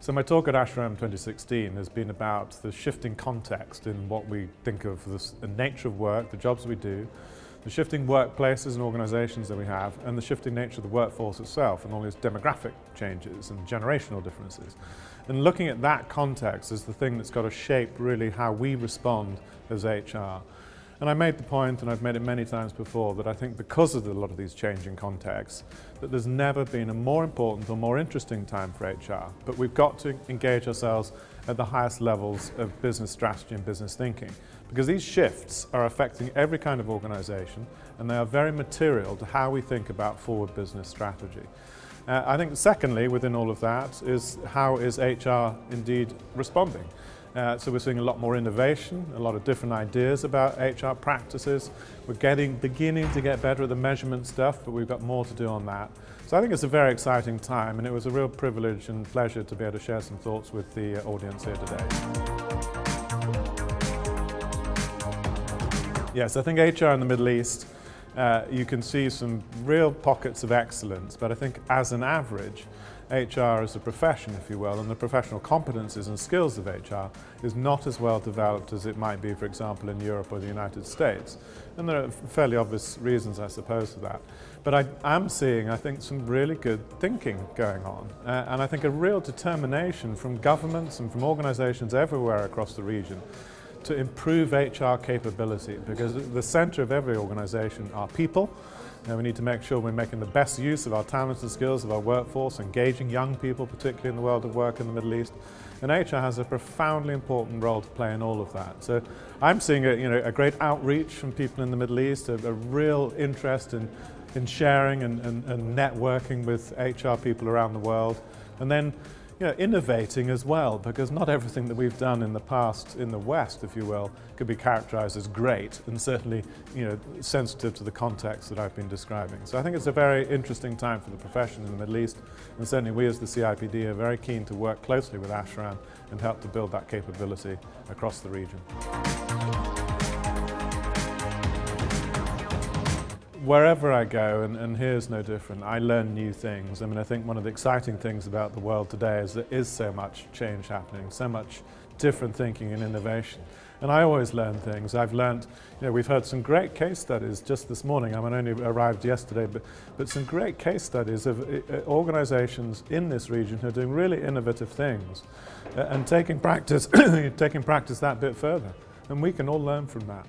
So my talk at ASHRM 2016 has been about the shifting context in what we think of the nature of work, the jobs we do, the shifting workplaces and organisations that we have, and the shifting nature of the workforce itself and all these demographic changes and generational differences. And looking at that context is the thing that's got to shape really how we respond as HR. And I made the point, and I've made it many times before, that I think because of a lot of these changing contexts, that there's never been a more important or more interesting time for HR. But we've got to engage ourselves at the highest levels of business strategy and business thinking, because these shifts are affecting every kind of organisation, and they are very material to how we think about forward business strategy. I think secondly, within all of that, is how is HR indeed responding? So we're seeing a lot more innovation, a lot of different ideas about HR practices. We're beginning to get better at the measurement stuff, but we've got more to do on that. So I think it's a very exciting time, and it was a real privilege and pleasure to be able to share some thoughts with the audience here today. Yes, I think HR in the Middle East, you can see some real pockets of excellence, but I think as an average, HR as a profession, if you will, and the professional competencies and skills of HR is not as well developed as it might be, for example, in Europe or the United States. And there are fairly obvious reasons, I suppose, for that. But I am seeing, I think, some really good thinking going on. And I think a real determination from governments and from organisations everywhere across the region to improve HR capability, because at the centre of every organisation are people. And we need to make sure we're making the best use of our talents and skills of our workforce, engaging young people, particularly in the world of work in the Middle East. And HR has a profoundly important role to play in all of that. So I'm seeing a great outreach from people in the Middle East, a real interest in sharing and networking with HR people around the world. And then innovating as well, because not everything that we've done in the past in the West, if you will, could be characterized as great, and certainly sensitive to the context that I've been describing. So I think it's a very interesting time for the profession in the Middle East, and certainly we as the CIPD are very keen to work closely with ASHRM and help to build that capability across the region. Wherever I go, and here's no different, I learn new things. I mean, I think one of the exciting things about the world today is there is so much change happening, so much different thinking and innovation. And I always learn things. I've learned, we've heard some great case studies just this morning. I mean, I only arrived yesterday, but some great case studies of organizations in this region who are doing really innovative things and taking practice that bit further. And we can all learn from that.